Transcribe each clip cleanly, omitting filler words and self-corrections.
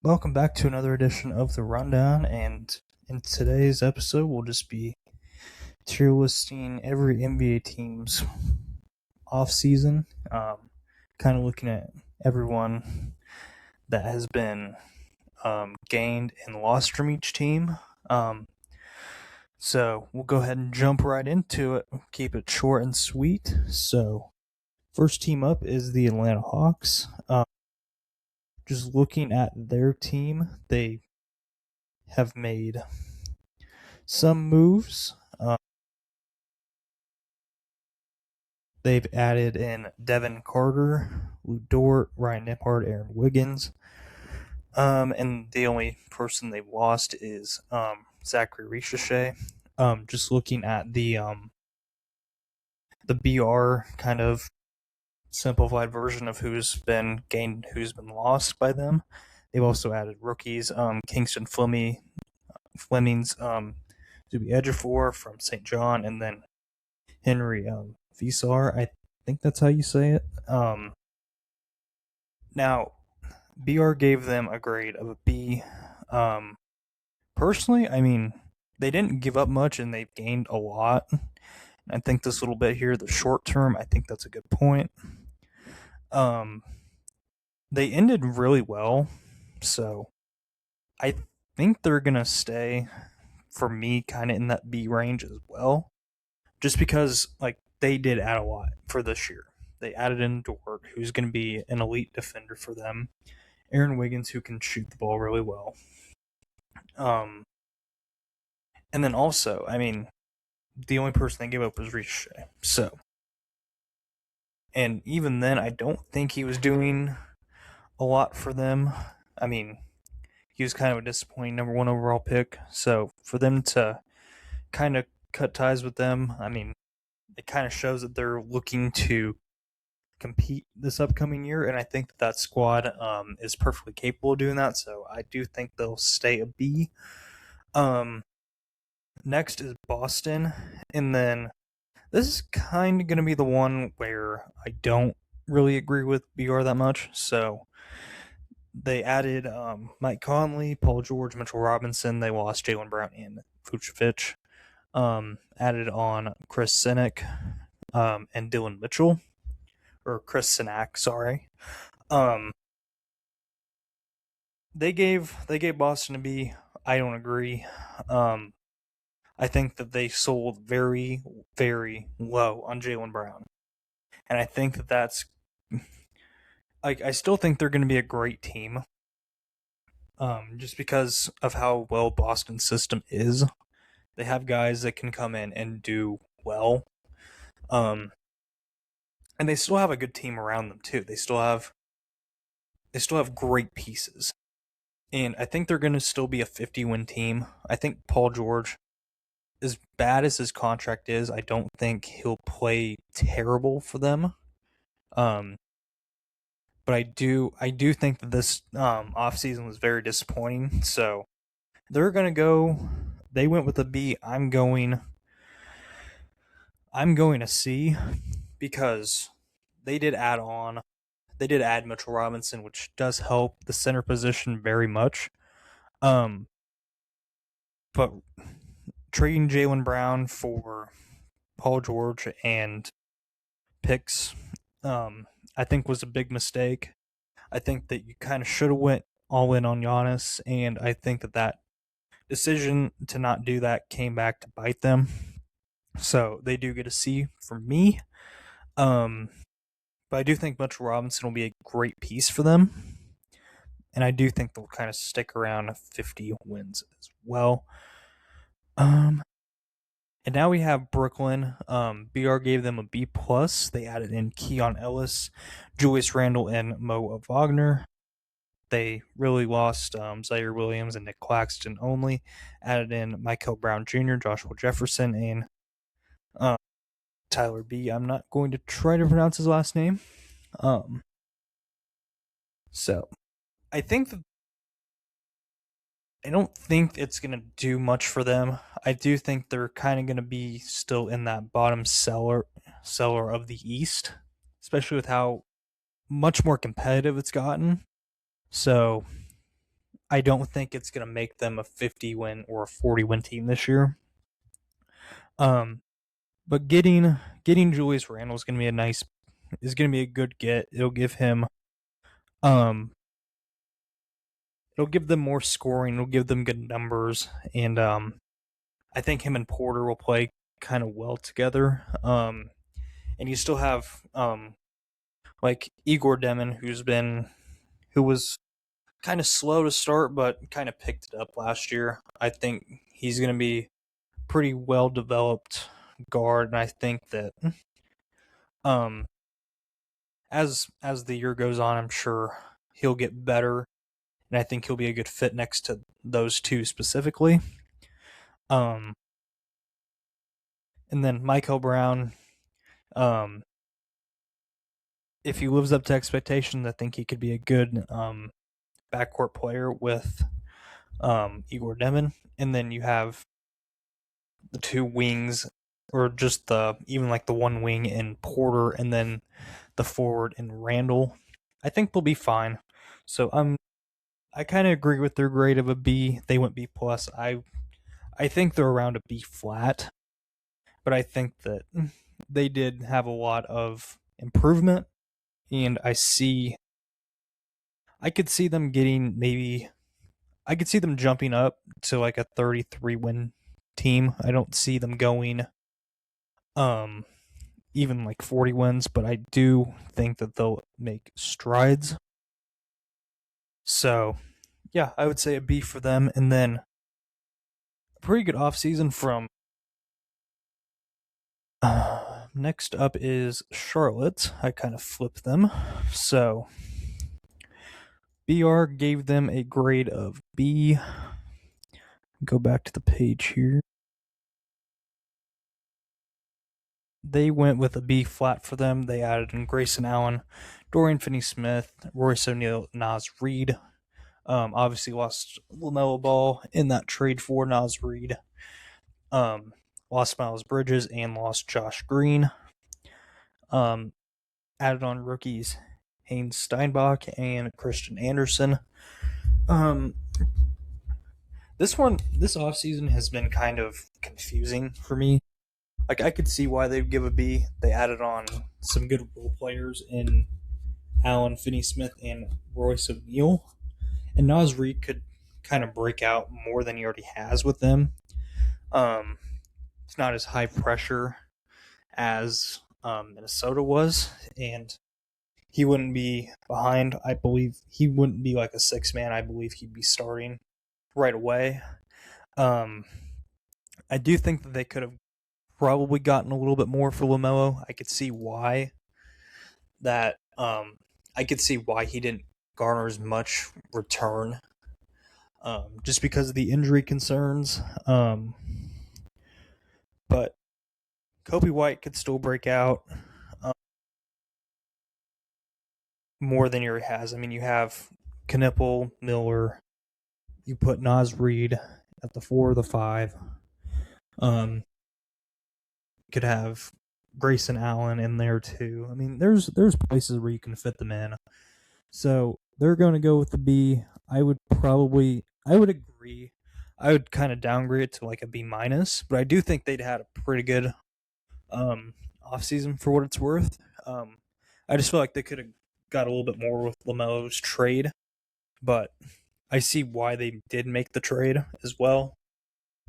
Welcome back to another edition of the Rundown, and in today's episode, we'll just be tier listing every NBA team's offseason, kind of looking at everyone that has been gained and lost from each team. So we'll go ahead and jump right into it, keep it short and sweet. So, first team up is the Atlanta Hawks. Just looking at their team, they have made some moves. They've added in Devin Carter, Lou Dort, Ryan Nembhard, Aaron Wiggins. And the only person they've lost is Zachary Ricochet. Just looking at the BR kind of simplified version of who's been gained, who's been lost by them. They've also added rookies, Kingston Fleming's Zubi Ejiofor from St. John, and then Henry Visar. I think that's how you say it. Now, BR gave them a grade of a B. Personally, I mean, they didn't give up much and they've gained a lot. And I think this little bit here, the short term, I think that's a good point. They ended really well, so I think they're gonna stay for me kind of in that B range as well. Just because they did add a lot for this year. They added in Dort, who's going to be an elite defender for them. Aaron Wiggins, who can shoot the ball really well. And then also, I mean, the only person they gave up was Ricochet. So, and even then, I don't think he was doing a lot for them. I mean, he was kind of a disappointing number one overall pick. So for them to kind of cut ties with them, I mean, it kind of shows that they're looking to compete this upcoming year, and I think that squad is perfectly capable of doing that. So I do think they'll stay a B. Next is Boston, and then this is kind of going to be the one where I don't really agree with BR that much. So they added Mike Conley, Paul George, Mitchell Robinson. They lost Jaylen Brown and Vucevic. Added on Chris Sinek and Dylan Mitchell, or Chris Sinak, sorry. They gave Boston a B. I don't agree. I think that they sold very, very low on Jaylen Brown, and I think that that's. I still think they're going to be a great team. Just because of how well Boston's system is, they have guys that can come in and do well. And they still have a good team around them too. They still have great pieces. And I think they're going to still be a 50-win team. I think Paul George, as bad as his contract is, I don't think he'll play terrible for them. But I do think that this offseason was very disappointing. So they're going to go. They went with a B. I'm going a C because they did add on. They did add Mitchell Robinson, which does help the center position very much. But trading Jaylen Brown for Paul George and picks, I think was a big mistake. I think that you kind of should have went all in on Giannis, and I think that decision to not do that came back to bite them. So they do get a C from me. But I do think Mitchell Robinson will be a great piece for them. And I do think they'll kind of stick around 50 wins as well. And now we have Brooklyn. BR gave them a B+. They added in Keon Ellis, Julius Randle, and Mo Wagner. They really lost Zaire Williams and Nick Claxton only. Added in Michael Brown Jr., Joshua Jefferson, and Tyler B. I'm not going to try to pronounce his last name. So I think that I don't think it's going to do much for them. I do think they're kind of going to be still in that bottom cellar of the East, especially with how much more competitive it's gotten. So I don't think it's going to make them a 50-win or a 40-win team this year. But getting Julius Randle is going to be a good get. It'll give him it'll give them more scoring. It'll give them good numbers, and I think him and Porter will play kind of well together. And you still have like Igor Demon, who was kind of slow to start, but kind of picked it up last year. I think he's going to be pretty well developed guard, and I think that as the year goes on, I'm sure he'll get better, and I think he'll be a good fit next to those two specifically. And then Michael Brown, if he lives up to expectations, I think he could be a good backcourt player with Igor Demon. And then you have the two wings, or just the one wing in Porter, and then the forward in Randall. I think they'll be fine. So I kind of agree with their grade of a B. They went B plus. I think they're around a B flat, but I think that they did have a lot of improvement, and I could see them I could see them jumping up to like a 33 win team. I don't see them going even like 40 wins, but I do think that they'll make strides. So, yeah, I would say a B for them, and then a pretty good offseason from next up is Charlotte. I kind of flipped them. So, BR gave them a grade of B. Go back to the page here. They went with a B flat for them. They added in Grayson Allen, Dorian Finney-Smith, Royce O'Neal, Naz Reid. Obviously lost LaMelo Ball in that trade for Naz Reid. Lost Miles Bridges and lost Josh Green. Added on rookies Haynes Steinbach and Christian Anderson. This offseason has been kind of confusing for me. Like, I could see why they would give a B. They added on some good role players in Allen Finney-Smith and Royce O'Neal. And Naz Reid could kind of break out more than he already has with them. It's not as high pressure as Minnesota was, and he wouldn't be behind. I believe he wouldn't be like a six man. I believe he'd be starting right away. I do think that they could have probably gotten a little bit more for LaMelo. I could see why he didn't garner as much return, just because of the injury concerns. But Kobe White could still break out more than he already has. I mean, you have Knipple, Miller. You put Naz Reid at the 4 or the 5. Could have Grayson Allen in there too. I mean, there's places where you can fit them in. So they're going to go with the B. I would agree. I would kind of downgrade it to like a B minus, but I do think they'd had a pretty good offseason for what it's worth. I just feel like they could have got a little bit more with LaMelo's trade, but I see why they did make the trade as well.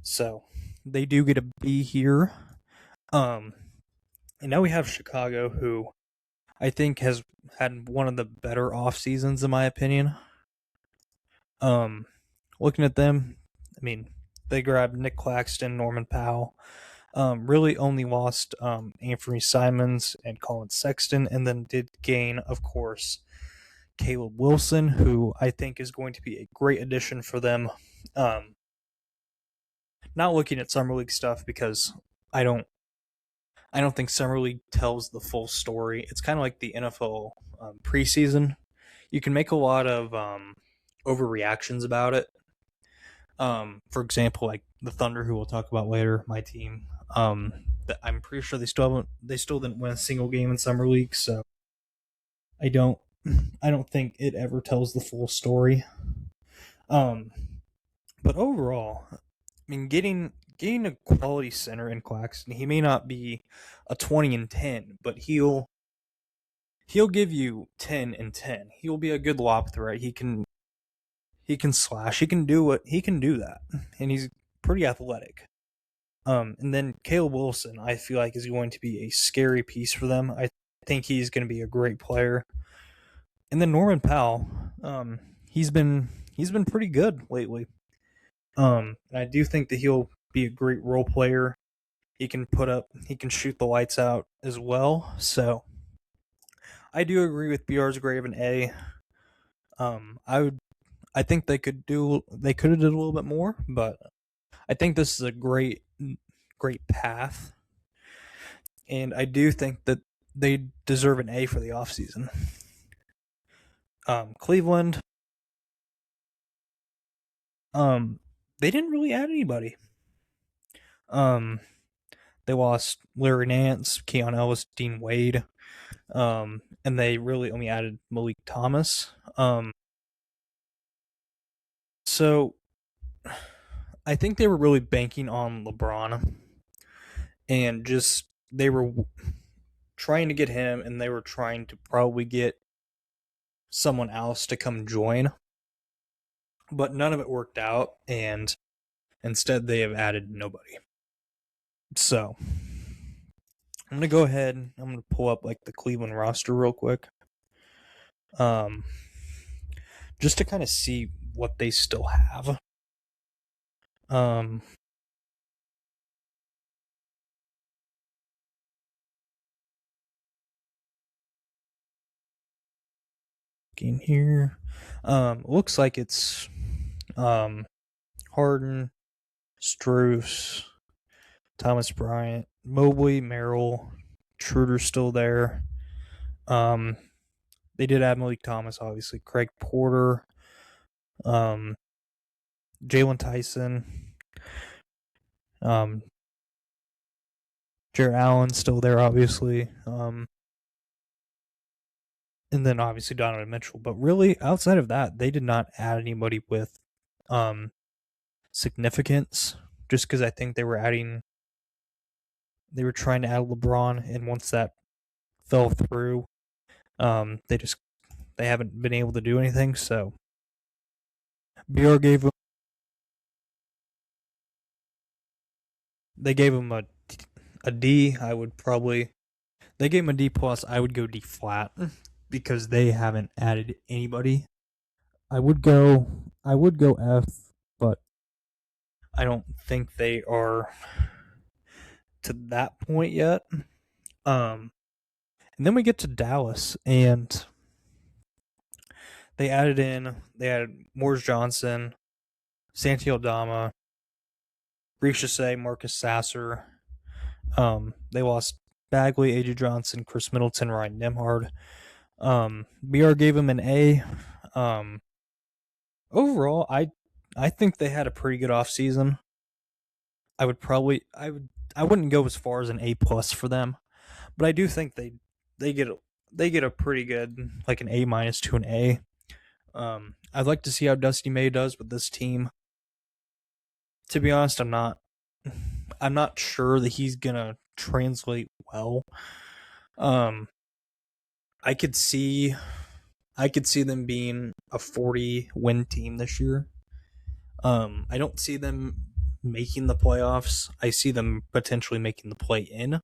So they do get a B here. And now we have Chicago, who I think has had one of the better off seasons in my opinion. Looking at them, I mean, they grabbed Nick Claxton, Norman Powell. Really only lost Anthony Simons and Colin Sexton, and then did gain, of course, Caleb Wilson, who I think is going to be a great addition for them. Not looking at Summer League stuff because I don't think Summer League tells the full story. It's kind of like the NFL preseason. You can make a lot of overreactions about it. For example, like the Thunder, who we'll talk about later, my team. I'm pretty sure they still didn't win a single game in Summer League, so I don't think it ever tells the full story. Um, but overall, I mean, getting a quality center in Claxton, he may not be a 20 and 10, but he'll give you 10 and 10. He'll be a good lob threat. He can slash. He can do that, and he's pretty athletic. And then Caleb Wilson, I feel like is going to be a scary piece for them. I think he's going to be a great player. And then Norman Powell, he's been pretty good lately. And I do think that he'll be a great role player. He can shoot the lights out as well. So I do agree with BR's grade of an A. I think they could have did a little bit more, but I think this is a great path, and I do think that they deserve an A for the offseason. Cleveland, they didn't really add anybody. They lost Larry Nance, Keon Ellis, Dean Wade, and they really only added Malik Thomas. So I think they were really banking on LeBron, and just they were trying to get him, and they were trying to probably get someone else to come join, but none of it worked out, and instead they have added nobody. So I'm gonna go ahead. I'm gonna pull up like the Cleveland roster real quick, just to kind of see what they still have. In here, looks like it's Harden, Strus, Thomas Bryant, Mobley, Merrill, Schroeder's still there. They did add Malik Thomas, obviously. Craig Porter, Jalen Tyson, Jarrett Allen still there, obviously. And then obviously Donovan Mitchell. But really, outside of that, they did not add anybody with significance, just because I think they were trying to add LeBron, and once that fell through, they haven't been able to do anything. So BR gave him a D. They gave him a D plus. I would go D flat because they haven't added anybody. I would go F, but I don't think they are to that point yet. And then we get to Dallas, and they added Morris Johnson, Santi Aldama, Ricochet, Marcus Sasser. They lost Bagley, AJ Johnson, Chris Middleton, Ryan Nembhard. BR gave him an A. Overall, I think they had a pretty good offseason. I wouldn't go as far as an A plus for them, but I do think they get a pretty good, like an A minus to an A. I'd like to see how Dusty May does with this team. To be honest, I'm not sure that he's gonna translate well. I could see them being a 40-win team this year. I don't see them making the playoffs. I see them potentially making the play-in.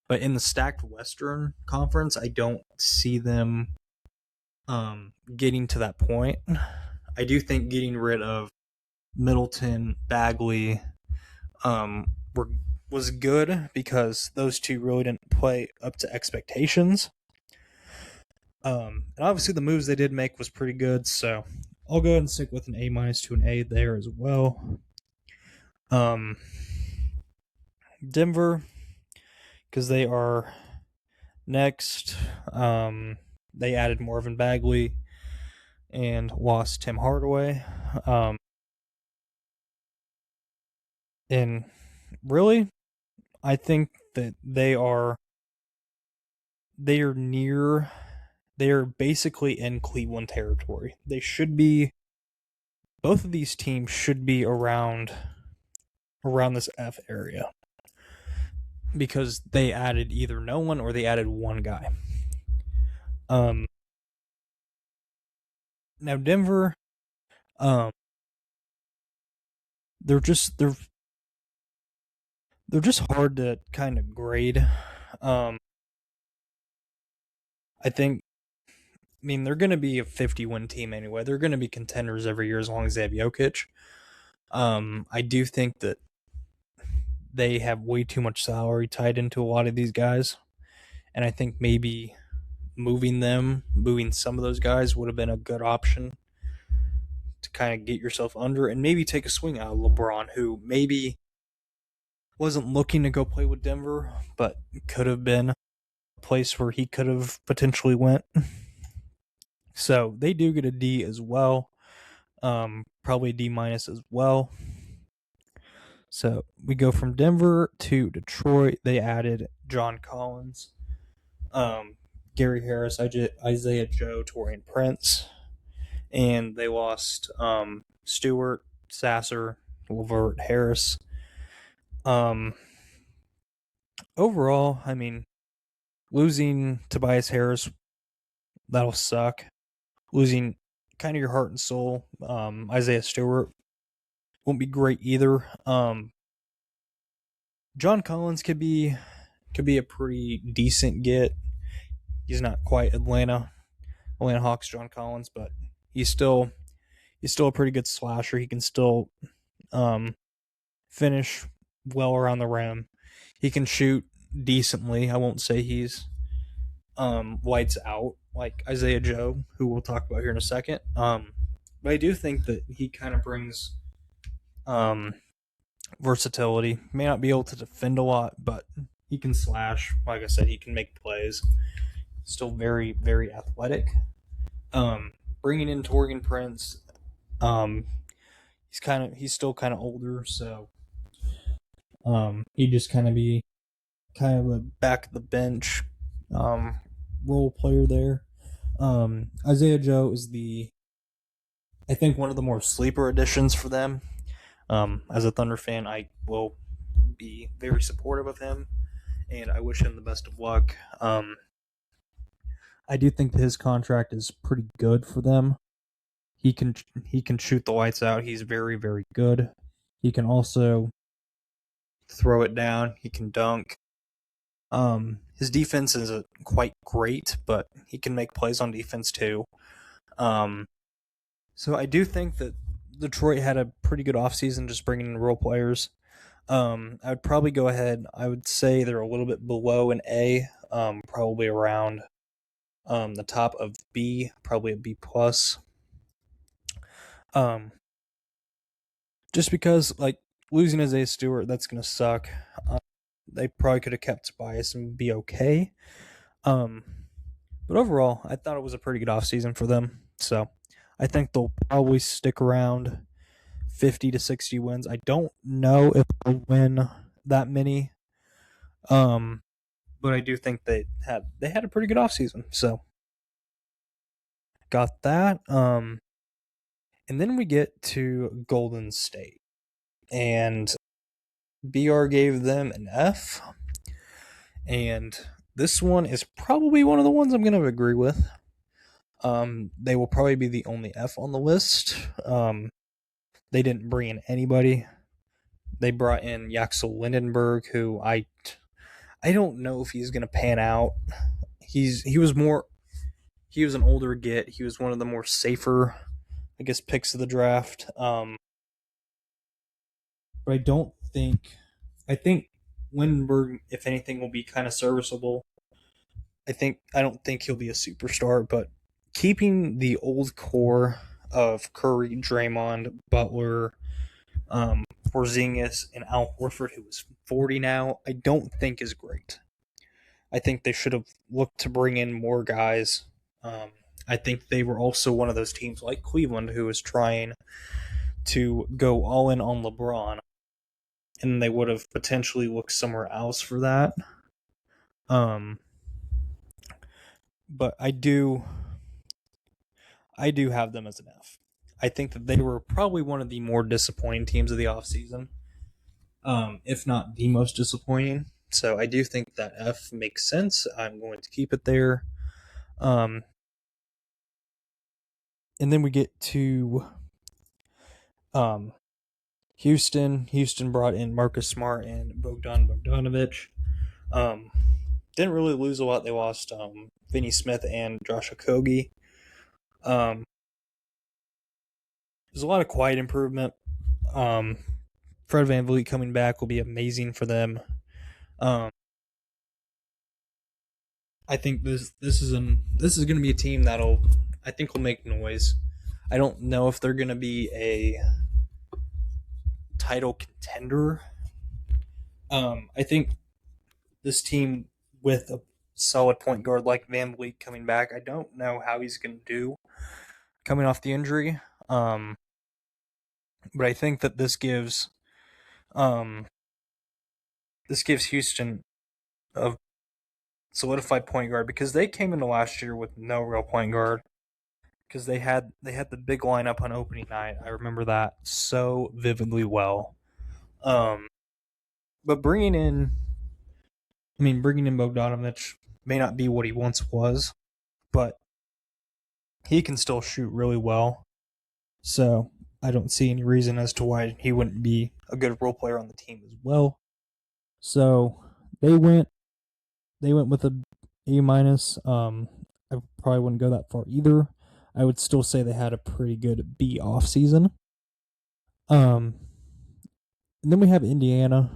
But in the stacked Western Conference, I don't see them getting to that point. I do think getting rid of Middleton, Bagley was good because those two really didn't play up to expectations. And obviously the moves they did make was pretty good, so I'll go ahead and stick with an A minus to an A there as well. Denver, because they are next. They added Marvin Bagley and lost Tim Hardaway. And really, I think that they are basically in Cleveland territory. They should be both of these teams should be around this F area because they added either no one or they added one guy. Now Denver, they're just hard to kind of grade. I think, I mean, they're going to be a 50-win team anyway. They're going to be contenders every year as long as they have Jokic. I do think that they have way too much salary tied into a lot of these guys, and I think maybe moving some of those guys would have been a good option to kind of get yourself under and maybe take a swing out of LeBron, who maybe wasn't looking to go play with Denver, but could have been a place where he could have potentially went. So they do get a D as well, probably a D minus as well. So we go from Denver to Detroit. They added John Collins, Gary Harris, Isaiah Joe, Torian Prince, and they lost Stewart, Sasser, LeVert, Harris. Overall, I mean, losing Tobias Harris, that'll suck. Losing kind of your heart and soul, Isaiah Stewart won't be great either. John Collins could be a pretty decent get. He's not quite Atlanta Hawks John Collins, but he's still a pretty good slasher. He can still finish well around the rim. He can shoot decently. I won't say he's lights out like Isaiah Joe, who we'll talk about here in a second. But I do think that he kind of brings versatility. May not be able to defend a lot, but he can slash. Like I said, he can make plays. Still very, very athletic. Bringing in Torian Prince, he's still kind of older, so he'd just kind of be a back of the bench role player there. Isaiah Joe is I think one of the more sleeper additions for them. As a Thunder fan, I will be very supportive of him, and I wish him the best of luck. I do think that his contract is pretty good for them. He can shoot the lights out. He's very, very good. He can also throw it down. He can dunk. His defense isn't quite great, but he can make plays on defense too. So I do think that Detroit had a pretty good offseason just bringing in role players. I would probably go ahead. I would say they're a little bit below an A, probably around the top of B, probably a B plus. Just because like losing Isaiah Stewart, that's gonna suck. They probably could have kept Tobias and be okay. But overall, I thought it was a pretty good offseason for them. So I think they'll probably stick around 50 to 60 wins. I don't know if they'll win that many. But I do think they had a pretty good offseason. So got that. And then we get to Golden State. And BR gave them an F. And this one is probably one of the ones I'm going to agree with. They will probably be the only F on the list. They didn't bring in anybody. They brought in Yaxel Lindenberg, who I don't know if he's going to pan out. He was an older get. He was one of the more safer, I guess, picks of the draft. But I think Lindenberg, if anything, will be kind of serviceable. I don't think he'll be a superstar, but keeping the old core of Curry, Draymond, Butler, Porzingis, and Al Horford, who is 40 now, I don't think is great. I think they should have looked to bring in more guys. I think they were also one of those teams like Cleveland who was trying to go all in on LeBron, and they would have potentially looked somewhere else for that. But I do have them as an F. I think that they were probably one of the more disappointing teams of the offseason, if not the most disappointing. So I do think that F makes sense. I'm going to keep it there. Um, and then we get to Houston. Houston brought in Marcus Smart and Bogdanovich. Um, didn't really lose a lot. They lost Vinny Smith and Josh Okogie. There's a lot of quiet improvement. Fred VanVleet coming back will be amazing for them. Um, I think this is going to be a team that'll I think will make noise. I don't know if they're going to be a title contender. I think this team with a solid point guard like VanVleet coming back, I don't know how he's going to do coming off the injury. But I think that this gives Houston a solidified point guard because they came into last year with no real point guard because they had the big lineup on opening night. I remember that so vividly well. Um, but bringing in Bogdanovich may not be what he once was, but he can still shoot really well. So I don't see any reason as to why he wouldn't be a good role player on the team as well. So they went with a minus. I probably wouldn't go that far either. I would still say they had a pretty good B off season. And then we have Indiana.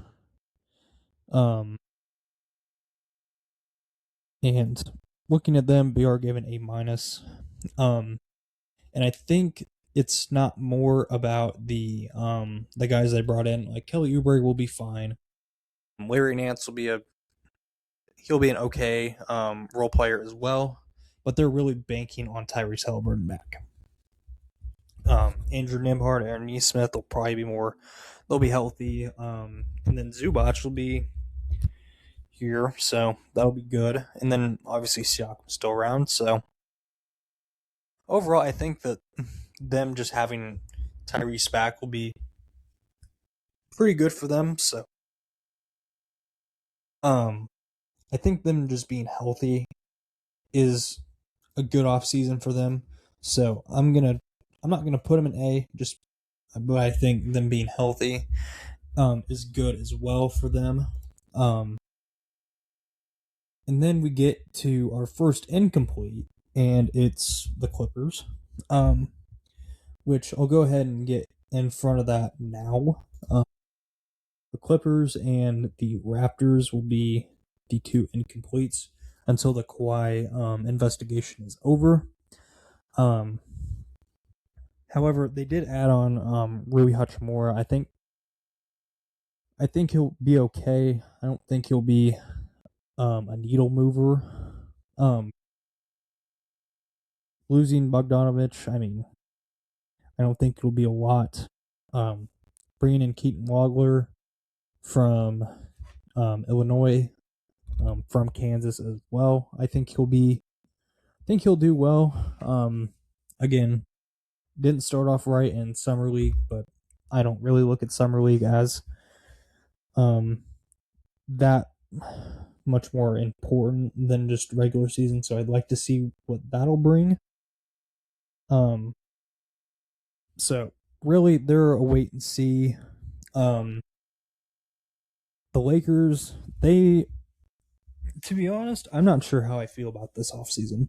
And looking at them, BR gave an A minus. And I think it's not more about the guys they brought in. Like Kelly Oubre will be fine. Larry Nance he'll be an okay role player as well, but they're really banking on Tyrese Halliburton back. Andrew Nembhard, Aaron Nesmith will probably be more. They'll be healthy, and then Zubac will be here, so that'll be good. And then obviously Siakam's still around, so overall, I think that them just having Tyrese back will be pretty good for them. So, I think them just being healthy is a good off season for them. So I'm not gonna put them in A, but I think them being healthy is good as well for them. And then we get to our first incomplete, and it's the Clippers, which I'll go ahead and get in front of that now. The Clippers and the Raptors will be the two incompletes until the Kawhi investigation is over. However, they did add on Rui Hachimura. I think he'll be okay. I don't think he'll be a needle mover. Losing Bogdanovich, I don't think it'll be a lot. Bringing in Keaton Wagler from Illinois, from Kansas as well. I think he'll do well. Again, didn't start off right in Summer League, but I don't really look at Summer League as that much more important than just regular season, so I'd like to see what that'll bring. So really they're a wait and see. The Lakers, to be honest, I'm not sure how I feel about this offseason.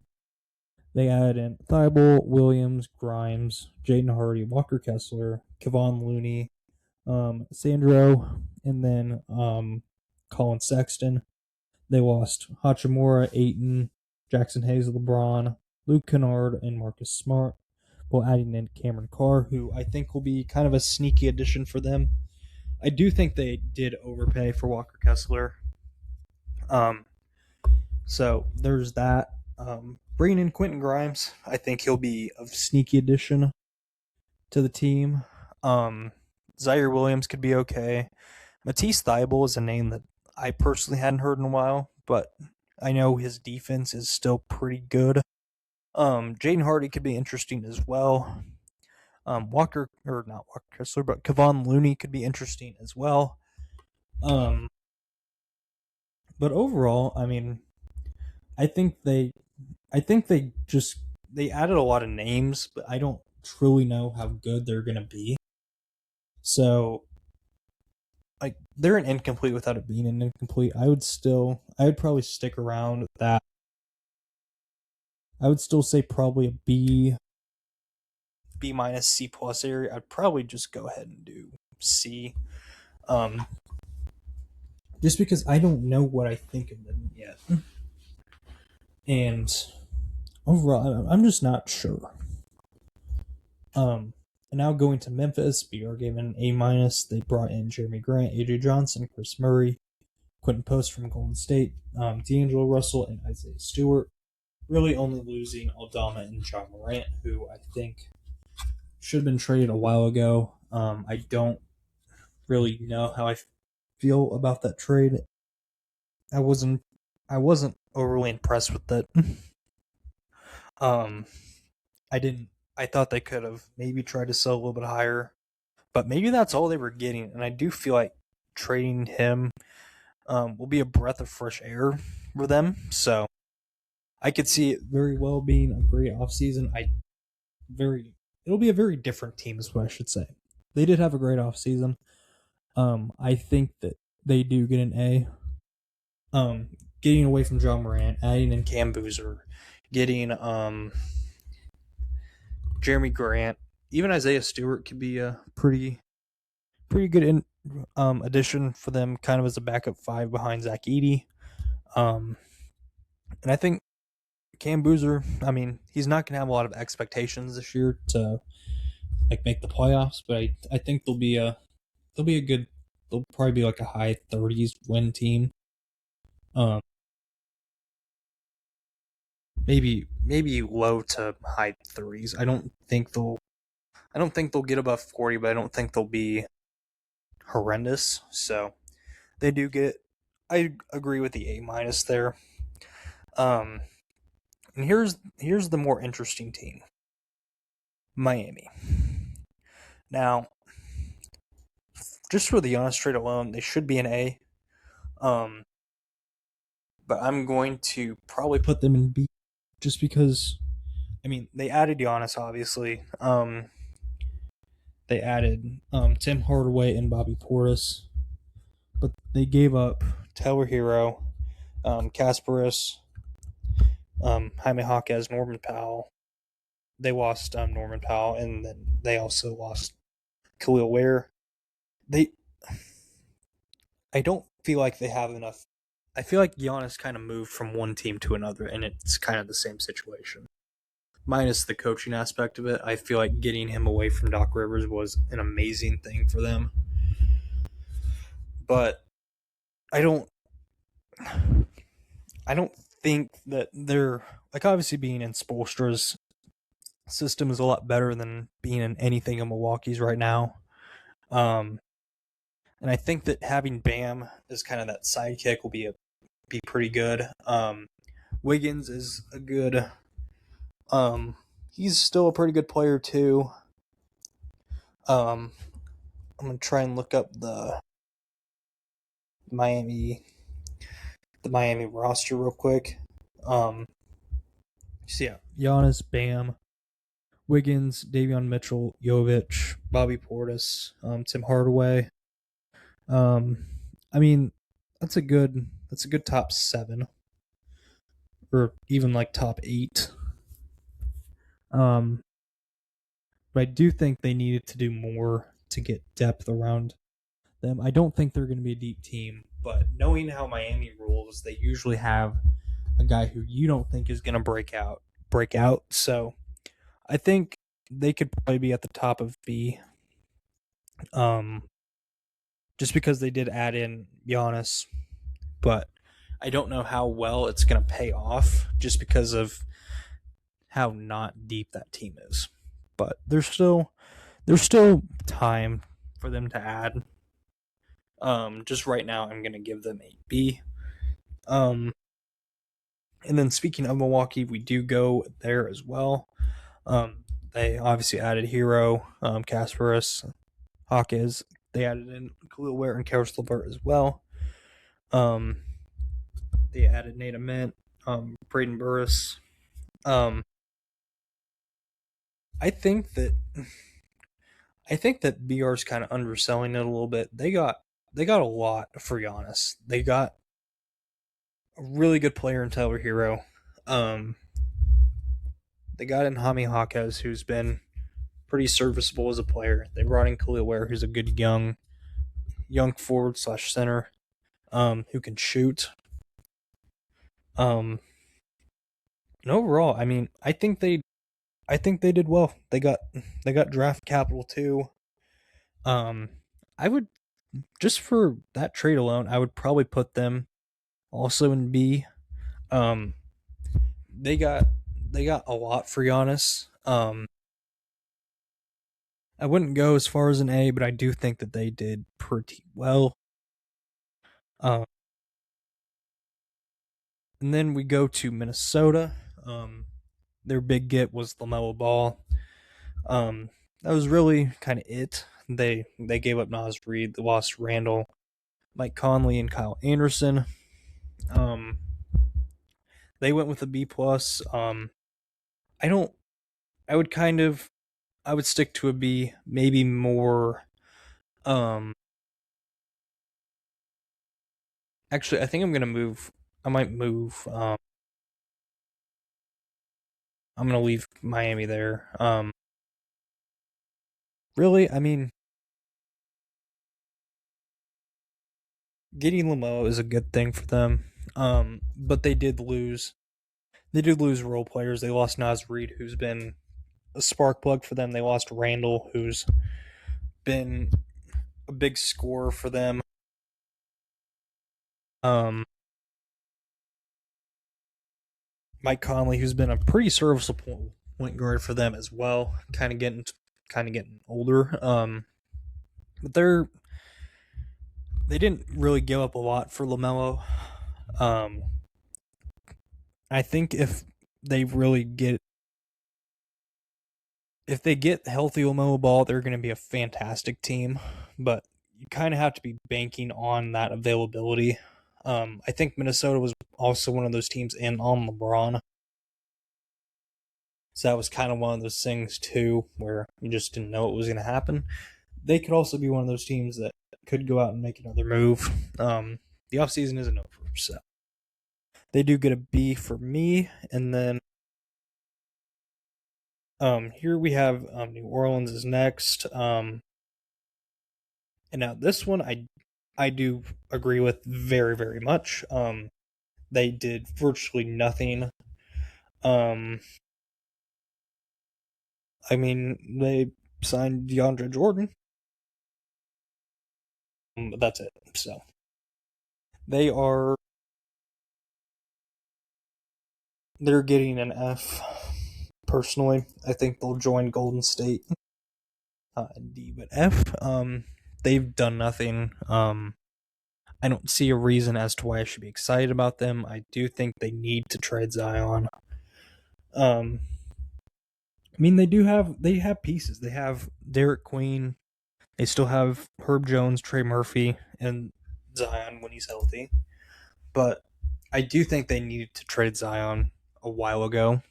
They added in Thibault, Williams, Grimes, Jaden Hardy, Walker Kessler, Kevon Looney, Sandro, and then Colin Sexton. They lost Hachimura, Ayton, Jackson Hayes, LeBron, Luke Kennard, and Marcus Smart, while adding in Cameron Carr, who I think will be kind of a sneaky addition for them. I do think they did overpay for Walker Kessler. So there's that. Bringing in Quentin Grimes, I think he'll be a sneaky addition to the team. Zaire Williams could be okay. Matisse Thybulle is a name that I personally hadn't heard in a while, but I know his defense is still pretty good. Jaden Hardy could be interesting as well. Walker, or not Walker Kessler, but Kevon Looney could be interesting as well. Um, but overall, I mean, I think they, I think they added a lot of names, but I don't truly know how good they're gonna be. So, like, they're an incomplete without it being an incomplete. I would probably stick around with that. I would still say probably a B minus C plus area. I'd probably just go ahead and do C. Um, just because I don't know what I think of them yet. And overall, I'm just not sure. And now going to Memphis, we are given A minus. They brought in Jeremy Grant, AJ Johnson, Chris Murray, Quentin Post from Golden State, D'Angelo Russell, and Isaiah Stewart. Really only losing Aldama and John Morant, who I think should have been traded a while ago. I don't really know how I feel about that trade. I wasn't overly impressed with it. um, I thought they could have maybe tried to sell a little bit higher, but maybe that's all they were getting. And I do feel like trading him will be a breath of fresh air for them. So I could see it very well being a great offseason. It'll be a very different team, is what I should say. They did have a great offseason. I think that they do get an A. Getting away from John Morant, adding in Cam Boozer, getting Jeremy Grant, even Isaiah Stewart could be a pretty good addition for them, kind of as a backup five behind Zach Edey. And I think Cam Boozer, I mean, he's not going to have a lot of expectations this year to like make the playoffs, but I think they'll probably be like a high 30s win team. Maybe low to high 30s. I don't think they'll get above 40, but I don't think they'll be horrendous. So they do get. I agree with the A minus there. And here's the more interesting team, Miami. Now, just for the honest trade alone, they should be an A. But I'm going to probably put them in B, just because. I mean, they added Giannis, obviously. They added Tim Hardaway and Bobby Portis, but they gave up Tyler Hero, Kasparis, Jaime Jaquez, Norman Powell. They lost Norman Powell, and then they also lost Khalil Ware. I don't feel like they have enough. I feel like Giannis kind of moved from one team to another, and it's kind of the same situation. Minus the coaching aspect of it, I feel like getting him away from Doc Rivers was an amazing thing for them. But I don't think that they're like, obviously being in Spoelstra's system is a lot better than being in anything in Milwaukee's right now. And I think that having Bam as kind of that sidekick will be pretty good. Wiggins is a good. He's still a pretty good player too. I'm gonna try and look up the Miami roster real quick. So yeah, Giannis, Bam, Wiggins, Davion Mitchell, Jovic, Bobby Portis, Tim Hardaway. I mean, that's a good top 7, or even like top 8. But I do think they needed to do more to get depth around them. I don't think they're going to be a deep team, but knowing how Miami rolls, they usually have a guy who you don't think is going to break out. So I think they could probably be at the top of B. Just because they did add in Giannis, but I don't know how well it's going to pay off just because of how not deep that team is. But there's still time for them to add. Just right now, I'm going to give them a B. And then speaking of Milwaukee, we do go there as well. They obviously added Hero, Kasparis, Hawkes. They added in Khalil Ware and Karis LeVert as well. Um, they added Nate Ament, Braden Burris. Um, I think that BR's kind of underselling it a little bit. They got a lot for Giannis. They got a really good player in Tyler Hero. Um, they got in Jaime Hawkes, who's been pretty serviceable as a player. They brought in Khalil Ware, who's a good young forward slash center, who can shoot. Um, and overall, I mean, I think they did well. They got draft capital too. Um, I would just for that trade alone, I would probably put them also in B. Um, they got they got a lot for Giannis. I wouldn't go as far as an A, but I do think that they did pretty well. Um, and then we go to Minnesota. Their big get was LaMelo Ball. That was really kind of it. They gave up Nas Reed, they lost Randall, Mike Conley, and Kyle Anderson. Um, they went with a B plus. I don't. I would kind of. I would stick to a B. Maybe more. Um, actually, I think I'm gonna move. I might move. I'm gonna leave Miami there. Really, I mean, getting Lamo is a good thing for them. But they did lose. They did lose role players. They lost Nas Reed, who's been a spark plug for them. They lost Randall, who's been a big scorer for them. Um, Mike Conley, who's been a pretty serviceable point guard for them as well, kind of getting older. But they didn't really give up a lot for LaMelo. Um, I think they really get if they get healthy LaMelo Ball, they're going to be a fantastic team. But you kind of have to be banking on that availability. I think Minnesota was also one of those teams in on LeBron. So that was kind of one of those things too, where you just didn't know what was going to happen. They could also be one of those teams that could go out and make another move. The offseason isn't over, so they do get a B for me. And then here we have New Orleans is next. And now this one I do agree with very, very much. They did virtually nothing. Um, I mean, they signed DeAndre Jordan. But that's it. So they are they're getting an F. Personally, I think they'll join Golden State. D, but F. They've done nothing. I don't see a reason as to why I should be excited about them. I do think they need to trade Zion. I mean they have pieces. They have Derek Queen. They still have Herb Jones, Trey Murphy, and Zion when he's healthy. But I do think they needed to trade Zion a while ago.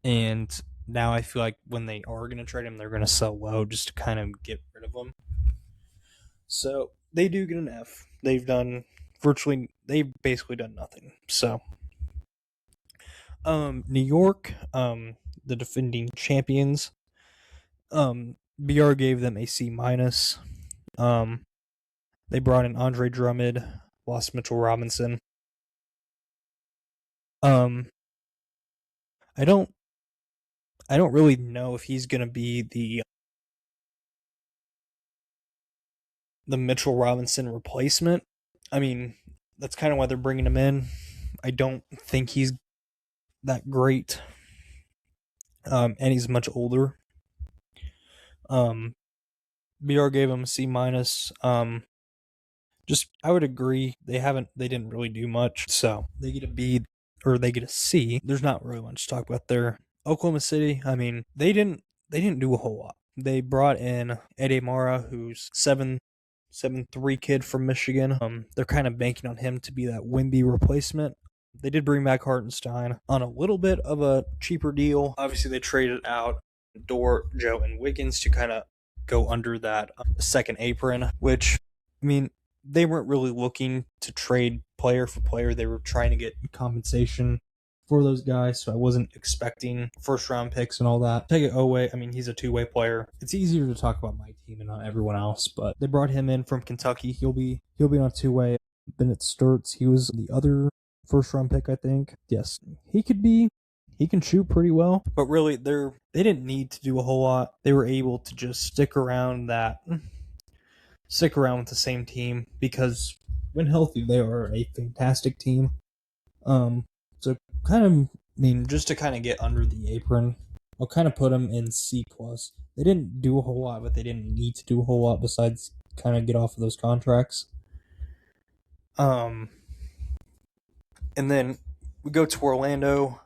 And now I feel like when they are going to trade him, they're going to sell low just to kind of get rid of him. So they do get an F. They've basically done nothing. So, New York, the defending champions, BR gave them a C minus. They brought in Andre Drummond, lost Mitchell Robinson. I don't really know if he's gonna be the Mitchell Robinson replacement. I mean, that's kind of why they're bringing him in. I don't think he's that great, and he's much older. BR gave him a C minus. Just I would agree they didn't really do much, so they get a B or they get a C. There's not really much to talk about there. Oklahoma City, I mean, they didn't they didn't do a whole lot. They brought in Ede Mara, who's 7'3" kid from Michigan. They're kind of banking on him to be that Wimby replacement. They did bring back Hartenstein on a little bit of a cheaper deal. Obviously, they traded out Dort, Joe, and Wiggins to kind of go under that second apron, which, I mean, they weren't really looking to trade player for player. They were trying to get compensation for those guys, so I wasn't expecting first round picks and all that. Take it away. I mean, he's a two-way player. It's easier to talk about my team and not everyone else, but they brought him in from Kentucky. He'll be on a two-way. Bennett Sturts, he was the other first round pick, I think. Yes, he can shoot pretty well, but really they didn't need to do a whole lot. They were able to just stick around with the same team, because when healthy, they are a fantastic team. So kind of, I mean, just to kind of get under the apron, I'll kind of put them in C+. They didn't do a whole lot, but they didn't need to do a whole lot besides kind of get off of those contracts. And then we go to Orlando.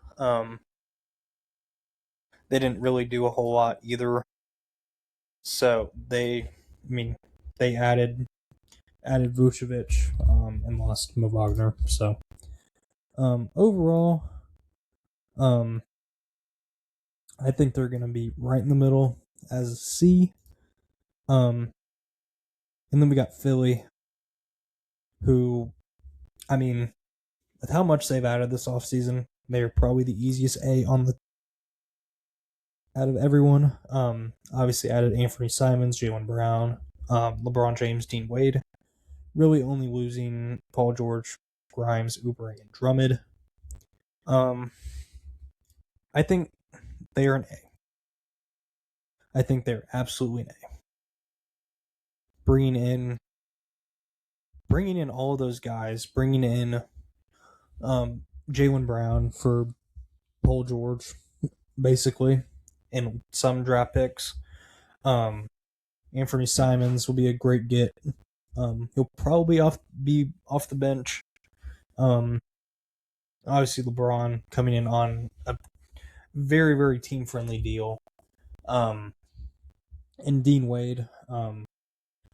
They didn't really do a whole lot either. So they added Vucevic and lost Mo Wagner. So overall, I think they're going to be right in the middle as a C. And then we got Philly, who, I mean, with how much they've added this offseason, they're probably the easiest A out of everyone. Obviously added Anthony Simons, Jaylen Brown, LeBron James, Dean Wade. Really only losing Paul George, Grimes, Oubre, and Drummond. I think they are an A. I think they're absolutely an A. Bringing in all of those guys, bringing in Jaylen Brown for Paul George, basically, and some draft picks. Anthony Simons will be a great get. He'll probably be off the bench. Obviously, LeBron coming in on a very, very team-friendly deal. And Dean Wade,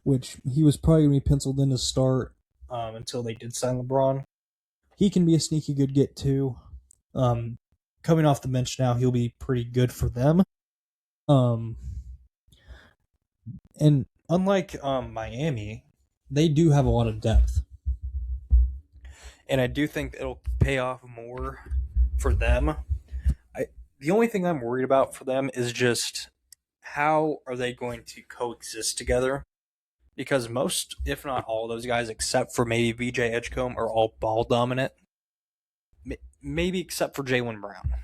which he was probably going to be penciled in to start until they did sign LeBron. He can be a sneaky good get, too. Coming off the bench now, he'll be pretty good for them. And unlike Miami, they do have a lot of depth. And I do think it'll pay off more for them. The only thing I'm worried about for them is just how are they going to coexist together? Because most, if not all, of those guys, except for maybe VJ Edgecombe, are all ball dominant. Maybe except for Jaylen Brown.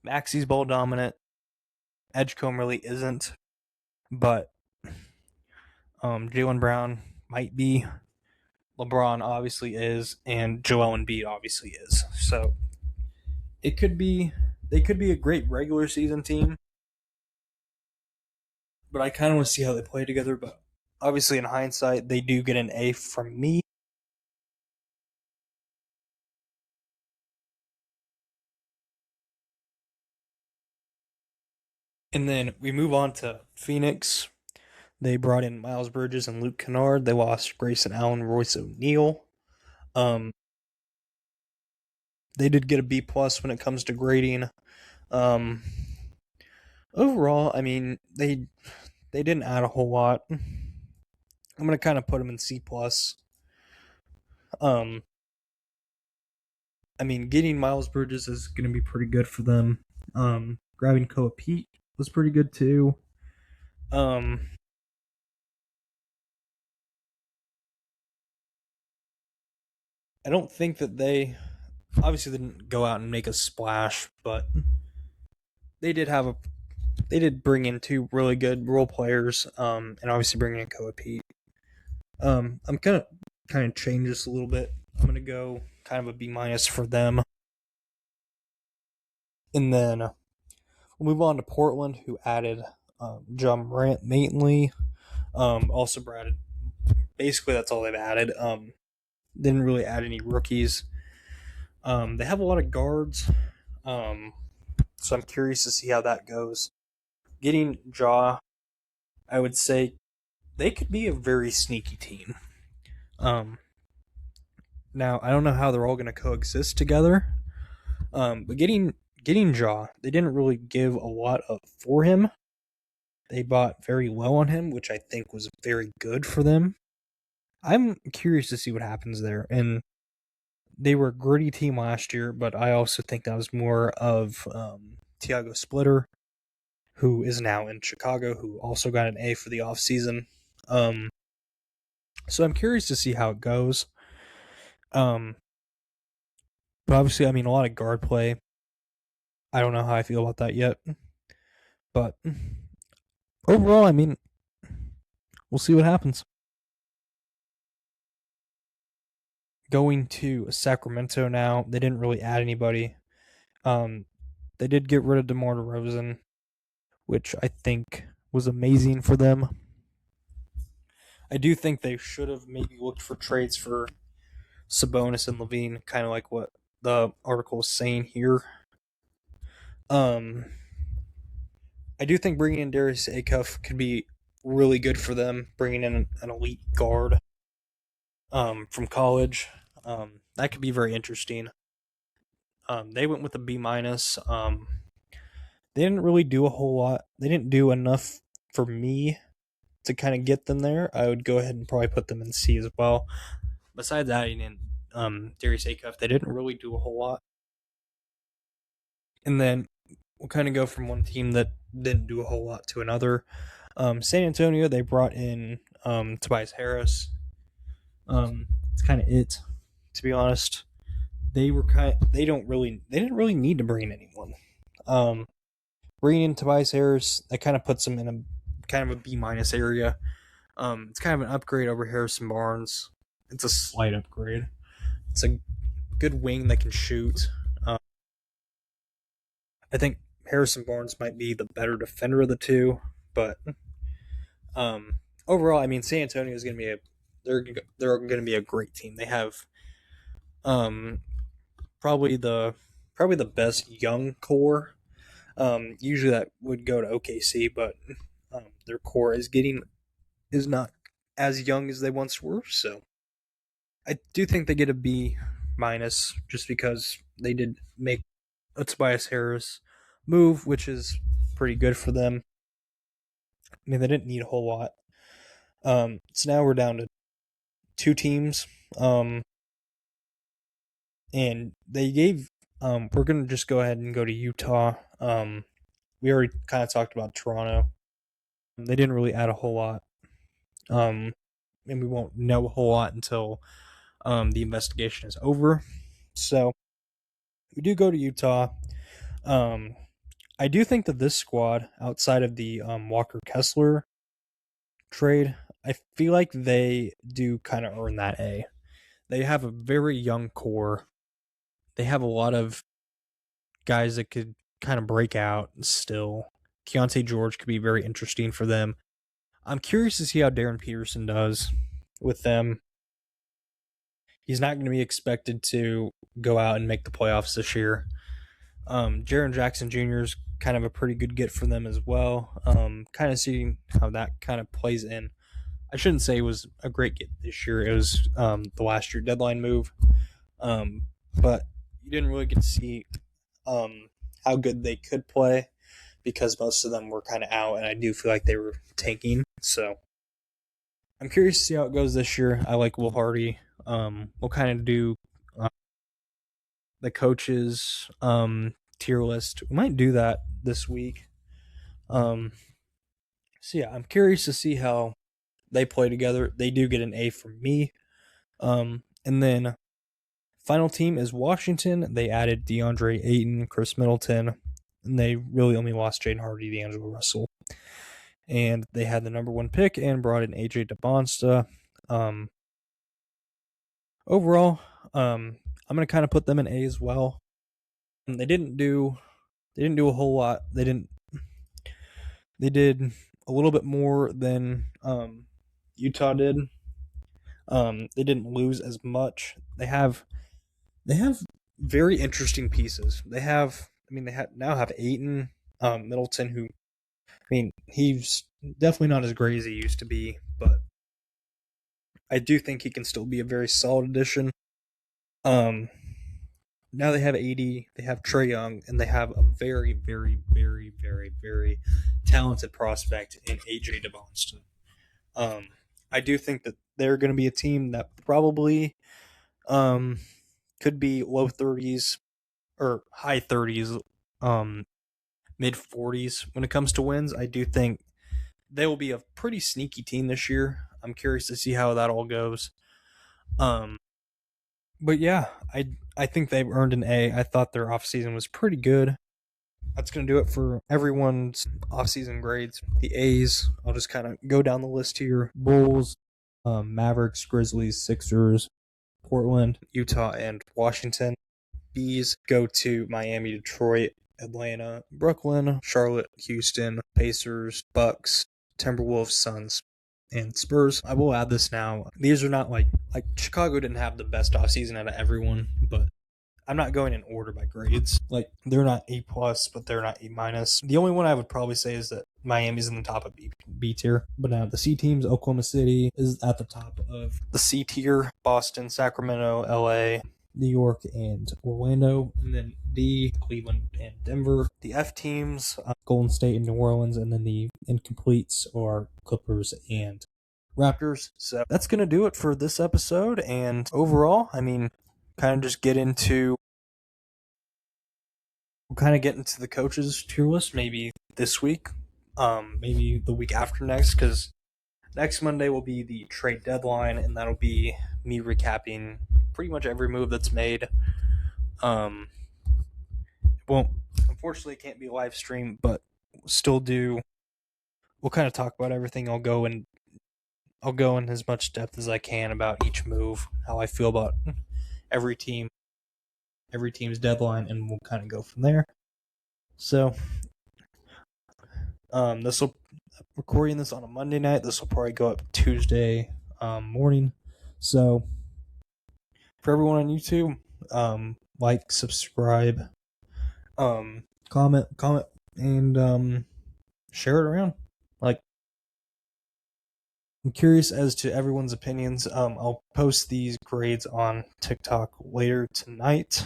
Maxi's ball dominant. Edgecombe really isn't. But Jaylen Brown might be. LeBron obviously is. And Joel Embiid obviously is. So they could be a great regular season team. But I kind of want to see how they play together. But obviously, in hindsight, they do get an A from me. And then we move on to Phoenix. They brought in Miles Bridges and Luke Kennard. They lost Grayson Allen, Royce O'Neal. They did get a B+ when it comes to grading. Overall, I mean, they didn't add a whole lot. I'm going to kind of put them in C+. I mean, getting Miles Bridges is going to be pretty good for them. Grabbing Koa Pete was pretty good too. I don't think that they obviously didn't go out and make a splash, but they did bring in two really good role players, and obviously bringing in Koa Pete. I'm gonna kind of change this a little bit. I'm gonna go kind of a B- for them, and then we'll move on to Portland, who added John Morant mainly. Also added, basically that's all they've added. Didn't really add any rookies. They have a lot of guards, so I'm curious to see how that goes. getting Jaw, I would say they could be a very sneaky team. Um, Now I don't know how they're all going to coexist together. But getting Jaw, they didn't really give a lot up for him. They bought very low on him, which I think was very good for them. I'm curious to see what happens there. And they were a gritty team last year, but I also think that was more of Tiago Splitter, who is now in Chicago, who also got an A for the offseason. So I'm curious to see how it goes. Um, but obviously, I mean, a lot of guard play. I don't know how I feel about that yet. But overall, I mean, we'll see what happens. Going to Sacramento now, they didn't really add anybody. Um, they did get rid of DeMar DeRozan, which I think was amazing for them. I do think they should have maybe looked for trades for Sabonis and Levine, kind of like what the article is saying here. I do think bringing in Darius Acuff could be really good for them, bringing in an elite guard from college. That could be very interesting. They went with a B minus. They didn't really do a whole lot. They didn't do enough for me to kind of get them there. I would go ahead and probably put them in C as well. Besides adding in Darius Acuff, they didn't really do a whole lot. And then we'll kind of go from one team that didn't do a whole lot to another. San Antonio, they brought in Tobias Harris. It's kind of it, to be honest. They didn't really need to bring in anyone. Bringing in Tobias Harris, that kind of puts them in a kind of a B minus area. It's kind of an upgrade over Harrison Barnes. It's a slight upgrade. It's a good wing that can shoot. I think Harrison Barnes might be the better defender of the two, but overall, I mean, San Antonio is going to be they're going to be a great team. They have probably the best young core. Usually that would go to OKC, but their core is not as young as they once were. So I do think they get a B minus just because they did make a Tobias Harris move, which is pretty good for them. I mean, they didn't need a whole lot. So now we're down to two teams. And they gave. We're gonna just go ahead and go to Utah. We already kind of talked about Toronto. They didn't really add a whole lot. And we won't know a whole lot until the investigation is over. So we do go to Utah. I do think that this squad, outside of the Walker Kessler trade, I feel like they do kind of earn that A. They have a very young core. They have a lot of guys that could kind of break out still. Keontae George could be very interesting for them. I'm curious to see how Darren Peterson does with them. He's not going to be expected to go out and make the playoffs this year. Jaren Jackson Jr. is kind of a pretty good get for them as well. Kind of seeing how that kind of plays in. I shouldn't say it was a great get this year. It was the last year deadline move. But you didn't really get to see how good they could play because most of them were kind of out, and I do feel like they were tanking. So I'm curious to see how it goes this year. I like Will Hardy. We'll kind of do the coaches tier list. We might do that this week. So yeah, I'm curious to see how they play together. They do get an A from me. And then final team is Washington. They added DeAndre Ayton, Chris Middleton, and they really only lost Jaden Hardy, D'Angelo Russell. And they had the number one pick and brought in AJ DeBonsta. Overall, I'm gonna kind of put them in A as well. They didn't do a whole lot. They did a little bit more than Utah did. They didn't lose as much. They have very interesting pieces. They now have Ayton, Middleton, who mean, he's definitely not as great as he used to be, but I do think he can still be a very solid addition. Um, Now they have AD, they have Trae Young, and they have a very, very, very, very, very talented prospect in AJ DeBonston. I do think that they're going to be a team that probably um, could be low 30s or high 30s, mid 40s when it comes to wins. I do think they will be a pretty sneaky team this year. I'm curious to see how that all goes. Um, but yeah, I think they've earned an A. I thought their offseason was pretty good. That's going to do it for everyone's offseason grades. The A's, I'll just kind of go down the list here. Bulls, Mavericks, Grizzlies, Sixers, Portland, Utah, and Washington. B's go to Miami, Detroit, Atlanta, Brooklyn, Charlotte, Houston, Pacers, Bucks, Timberwolves, Suns, and Spurs. I will add this now. These are not like Chicago didn't have the best offseason out of everyone, but I'm not going in order by grades. Like they're not A plus, but they're not A minus. The only one I would probably say is that Miami's in the top of B tier. But now the C teams, Oklahoma City is at the top of the C tier. Boston, Sacramento, LA, New York, and Orlando. And then D, Cleveland and Denver. The F teams, Golden State and New Orleans. And then the incompletes are Clippers and Raptors. So that's going to do it for this episode. And overall, I mean, kind of just get into the coaches tier list maybe this week, maybe the week after next, because next Monday will be the trade deadline, and that'll be me recapping pretty much every move that's made. Won't unfortunately can't be live stream, but still do. We'll kind of talk about everything. I'll go in as much depth as I can about each move, how I feel about every team's deadline, and we'll kind of go from there. So, recording this on a Monday night. This will probably go up Tuesday morning. So, for everyone on YouTube, like, subscribe, comment, and share it around. Like, I'm curious as to everyone's opinions. I'll post these grades on TikTok later tonight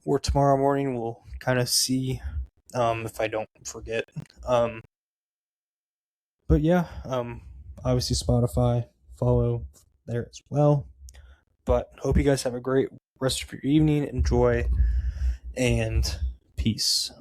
or tomorrow morning. We'll kind of see if I don't forget. But yeah, obviously Spotify, follow there as well. But hope you guys have a great rest of your evening. Enjoy, and peace.